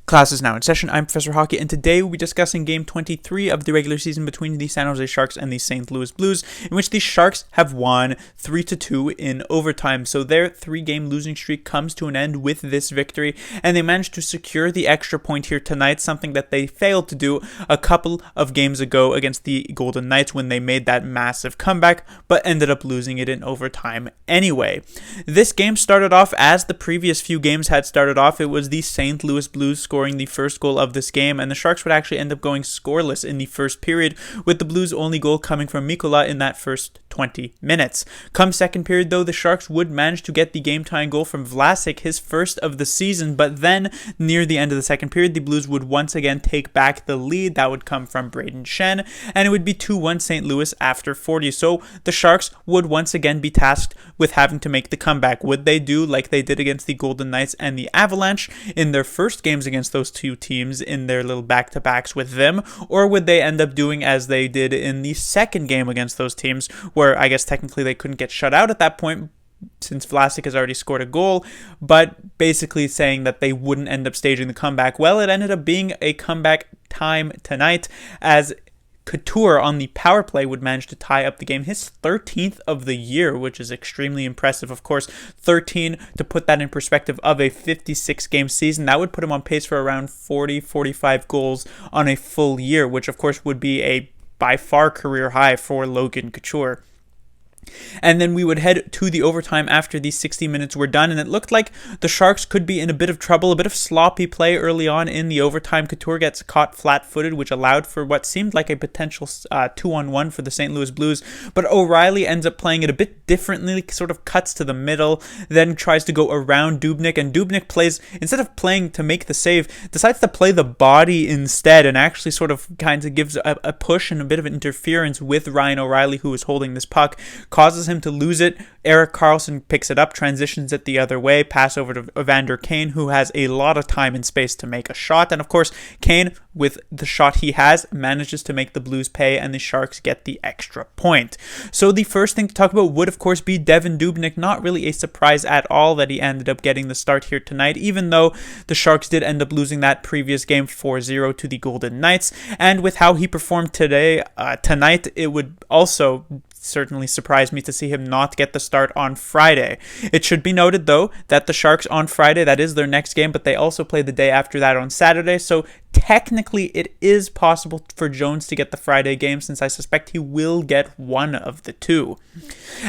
Class is now in session. I'm Professor Hockey, and today we'll be discussing Game 23 of the regular season between the San Jose Sharks and the St. Louis Blues, in which the Sharks have won 3-2 in overtime. So their 3-game losing streak comes to an end with this victory, and they managed to secure the extra point here tonight, something that they failed to do a couple of games ago against the Golden Knights when they made that massive comeback, but ended up losing it in overtime anyway. This game started off as the previous few games had started off. It was the St. Louis Blues scoring the first goal of this game, and the Sharks would actually end up going scoreless in the first period, with the Blues' only goal coming from Mikkola in that first 20 minutes. Come second period, though, the Sharks would manage to get the game-tying goal from Vlasic, his first of the season, but then near the end of the second period, the Blues would once again take back the lead. That would come from Brayden Schenn, and it would be 2-1 St. Louis after 40. So the Sharks would once again be tasked with having to make the comeback. Would they do like they did against the Golden Knights and the Avalanche in their first games against those two teams in their little back-to-backs with them, or would they end up doing as they did in the second game against those teams, where I guess technically they couldn't get shut out at that point since Vlasic has already scored a goal, but basically saying that they wouldn't end up staging the comeback? Well, it ended up being a comeback time tonight, as Couture on the power play would manage to tie up the game, his 13th of the year, which is extremely impressive. Of course, 13, to put that in perspective, of a 56-game season, that would put him on pace for around 40-45 goals on a full year, which of course would be a by far career high for Logan Couture. And then we would head to the overtime after these 60 minutes were done, and it looked like the Sharks could be in a bit of trouble, a bit of sloppy play early on in the overtime. Couture gets caught flat-footed, which allowed for what seemed like a potential 2-on-1 for the St. Louis Blues, but O'Reilly ends up playing it a bit differently, sort of cuts to the middle, then tries to go around Dubnik, and Dubnik plays, instead of playing to make the save, decides to play the body instead, and actually sort of kind of gives a push and a bit of interference with Ryan O'Reilly, who is holding this puck, causes him to lose it. Erik Karlsson picks it up, transitions it the other way, pass over to Evander Kane, who has a lot of time and space to make a shot. And of course, Kane, with the shot he has, manages to make the Blues pay, and the Sharks get the extra point. So the first thing to talk about would, of course, be Devin Dubnik. Not really a surprise at all that he ended up getting the start here tonight, even though the Sharks did end up losing that previous game 4-0 to the Golden Knights. And with how he performed tonight, it would also certainly surprised me to see him not get the start on Friday. It should be noted, though, that the Sharks on Friday, that is their next game, but they also play the day after that on Saturday, so technically it is possible for Jones to get the Friday game, since I suspect he will get one of the two.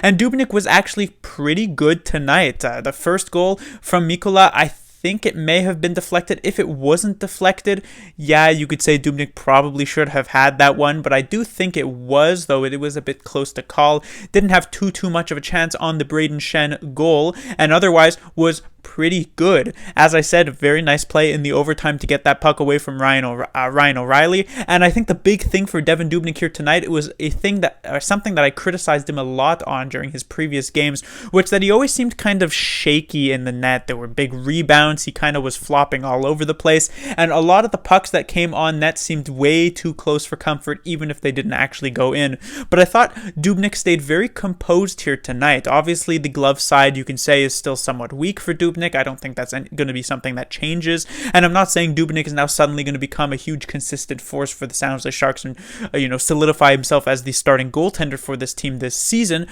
And Dubnik was actually pretty good tonight. The first goal from Mikkola, I think it may have been deflected. If it wasn't deflected, yeah, you could say Dubnik probably should have had that one, but I do think it was, though it was a bit close to call. Didn't have too much of a chance on the Brayden Schenn goal, and otherwise was pretty good. As I said, very nice play in the overtime to get that puck away from Ryan O'Reilly. And I think the big thing for Devin Dubnik here tonight, it was something that I criticized him a lot on during his previous games, which that he always seemed kind of shaky in the net. There were big rebounds. He kind of was flopping all over the place, and a lot of the pucks that came on net seemed way too close for comfort, even if they didn't actually go in. But I thought Dubnik stayed very composed here tonight. Obviously, the glove side, you can say, is still somewhat weak for Dubnik. I don't think that's going to be something that changes, and I'm not saying Dubnik is now suddenly going to become a huge consistent force for the San Jose Sharks and solidify himself as the starting goaltender for this team this season.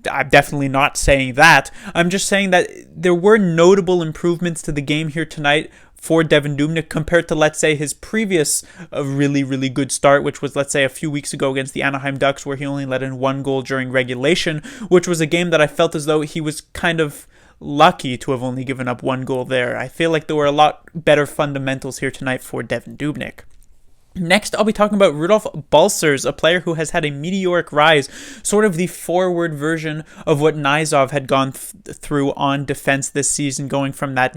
I'm definitely not saying that. I'm just saying that there were notable improvements to the game here tonight for Devin Dubnik compared to, let's say, his previous really good start, which was, let's say, a few weeks ago against the Anaheim Ducks, where he only let in one goal during regulation, which was a game that I felt as though he was kind of lucky to have only given up one goal there. I feel like there were a lot better fundamentals here tonight for Devin Dubnik. Next, I'll be talking about Rudolf Balcers, a player who has had a meteoric rise, sort of the forward version of what Nizov had gone through on defense this season, going from that,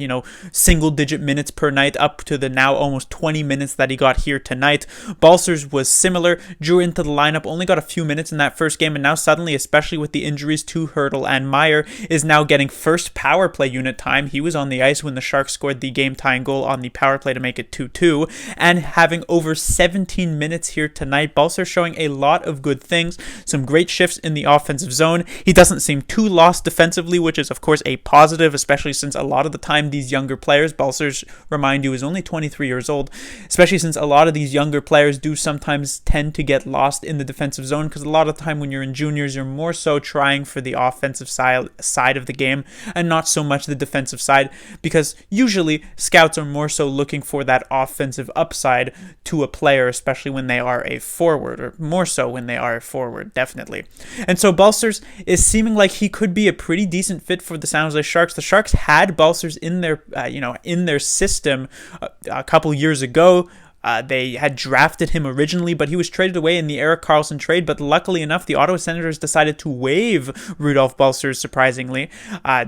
single-digit minutes per night up to the now almost 20 minutes that he got here tonight. Balcers was similar, drew into the lineup, only got a few minutes in that first game, and now suddenly, especially with the injuries to Hurdle and Meyer, is now getting first power play unit time. He was on the ice when the Sharks scored the game-tying goal on the power play to make it 2-2, and having over 17 minutes here tonight. Balcer showing a lot of good things, some great shifts in the offensive zone. He doesn't seem too lost defensively, which is of course a positive, especially since a lot of the time these younger players, Balcer's, remind you, is only 23 years old, especially since a lot of these younger players do sometimes tend to get lost in the defensive zone, because a lot of the time when you're in juniors, you're more so trying for the offensive side of the game and not so much the defensive side, because usually scouts are more so looking for that offensive upside to a player, especially when they are a forward, or more so when they are a forward, definitely. And so Balcers is seeming like he could be a pretty decent fit for the San Jose Sharks. The Sharks had Balcers in their in their system a couple years ago. They had drafted him originally, but he was traded away in the Erik Karlsson trade. But luckily enough, the Ottawa Senators decided to waive Rudolph Balcers, surprisingly,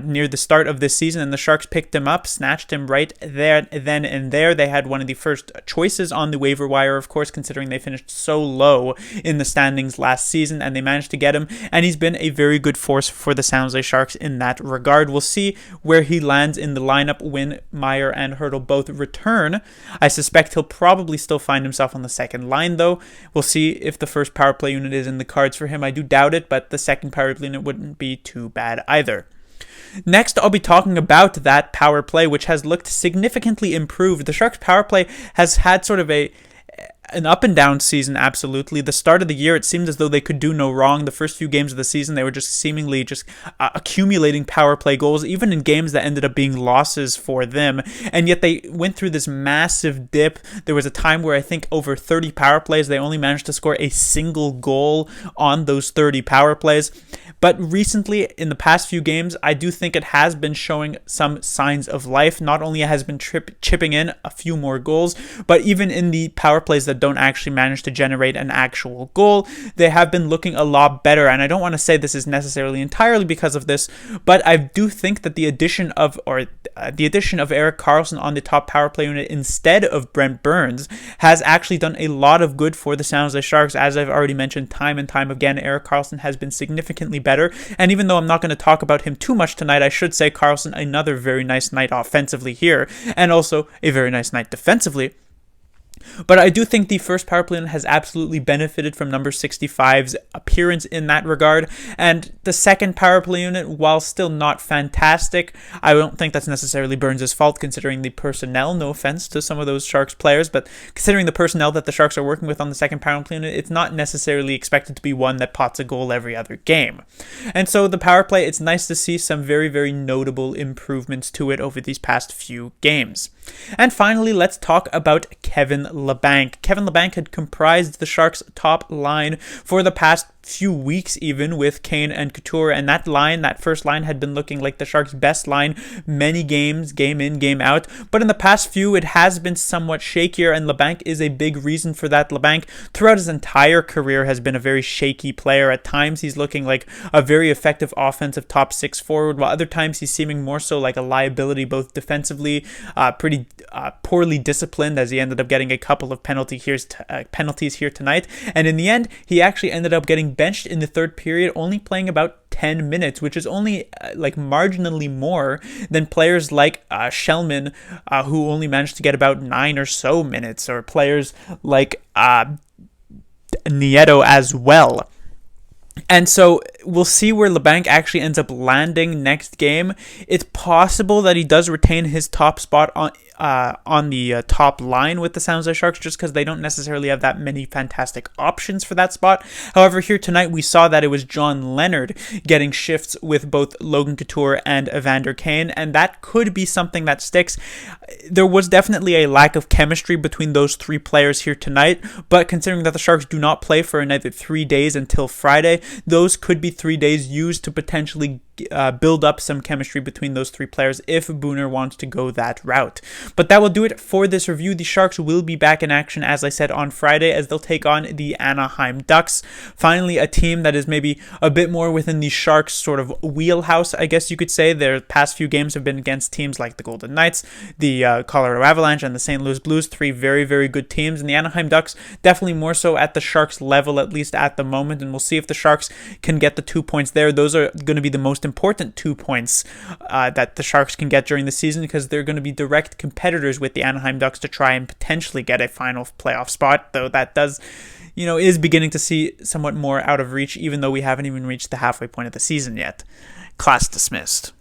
near the start of this season. And the Sharks picked him up, snatched him right there, then and there. They had one of the first choices on the waiver wire, of course, considering they finished so low in the standings last season. And they managed to get him. And he's been a very good force for the San Jose Sharks in that regard. We'll see where he lands in the lineup when Meyer and Hertl both return. I suspect he'll probably still find himself on the second line, though. We'll see if the first power play unit is in the cards for him. I do doubt it, but the second power play unit wouldn't be too bad either. Next, I'll be talking about that power play, which has looked significantly improved. The Sharks power play has had sort of an up and down season, absolutely. The start of the year, it seemed as though they could do no wrong. The first few games of the season, they were just seemingly accumulating power play goals, even in games that ended up being losses for them. And yet they went through this massive dip. There was a time where I think over 30 power plays, they only managed to score a single goal on those 30 power plays. But recently, in the past few games, I do think it has been showing some signs of life. Not only has been chipping in a few more goals, but even in the power plays that don't actually manage to generate an actual goal, they have been looking a lot better. And I don't want to say this is necessarily entirely because of this, but I do think that the addition of Erik Karlsson on the top power play unit instead of Brent Burns has actually done a lot of good for the San Jose Sharks. As I've already mentioned time and time again, Erik Karlsson has been significantly better. And even though I'm not going to talk about him too much tonight, I should say Karlsson, another very nice night offensively here, and also a very nice night defensively. But I do think the first power play unit has absolutely benefited from number 65's appearance in that regard. And the second power play unit, while still not fantastic, I don't think that's necessarily Burns' fault considering the personnel. No offense to some of those Sharks players, but considering the personnel that the Sharks are working with on the second power play unit, it's not necessarily expected to be one that pots a goal every other game. And so the power play, it's nice to see some very, very notable improvements to it over these past few games. And finally, let's talk about Kevin Labanc. Kevin Labanc had comprised the Sharks' top line for the past few weeks, even with Kane and Couture, and that first line had been looking like the Sharks' best line many games, game in, game out, but in the past few it has been somewhat shakier, and Labanc is a big reason for that. Labanc throughout his entire career has been a very shaky player. At times he's looking like a very effective offensive top six forward, while other times he's seeming more so like a liability both defensively, pretty poorly disciplined, as he ended up getting a couple of penalties here tonight, and in the end he actually ended up getting benched in the third period, only playing about 10 minutes, which is only marginally more than players like Shellman, who only managed to get about 9 or so minutes, or players like Nieto as well. And so we'll see where Labanc actually ends up landing next game. It's possible that he does retain his top spot on the top line with the San Jose Sharks, just because they don't necessarily have that many fantastic options for that spot. However, here tonight we saw that it was John Leonard getting shifts with both Logan Couture and Evander Kane, and that could be something that sticks. There was definitely a lack of chemistry between those three players here tonight, but considering that the Sharks do not play for another 3 days until Friday, those could be 3 days used to potentially build up some chemistry between those three players if Booner wants to go that route. But that will do it for this review. The Sharks will be back in action, as I said, on Friday, as they'll take on the Anaheim Ducks. Finally, a team that is maybe a bit more within the Sharks' sort of wheelhouse, I guess you could say. Their past few games have been against teams like the Golden Knights, the Colorado Avalanche, and the St. Louis Blues, three very, very good teams. And the Anaheim Ducks definitely more so at the Sharks' level, at least at the moment. And we'll see if the Sharks can get the 2 points there. Those are going to be the most important 2 points that the Sharks can get during the season, because they're going to be direct competitors with the Anaheim Ducks to try and potentially get a final playoff spot, though that does, is beginning to see somewhat more out of reach, even though we haven't even reached the halfway point of the season yet. Class dismissed.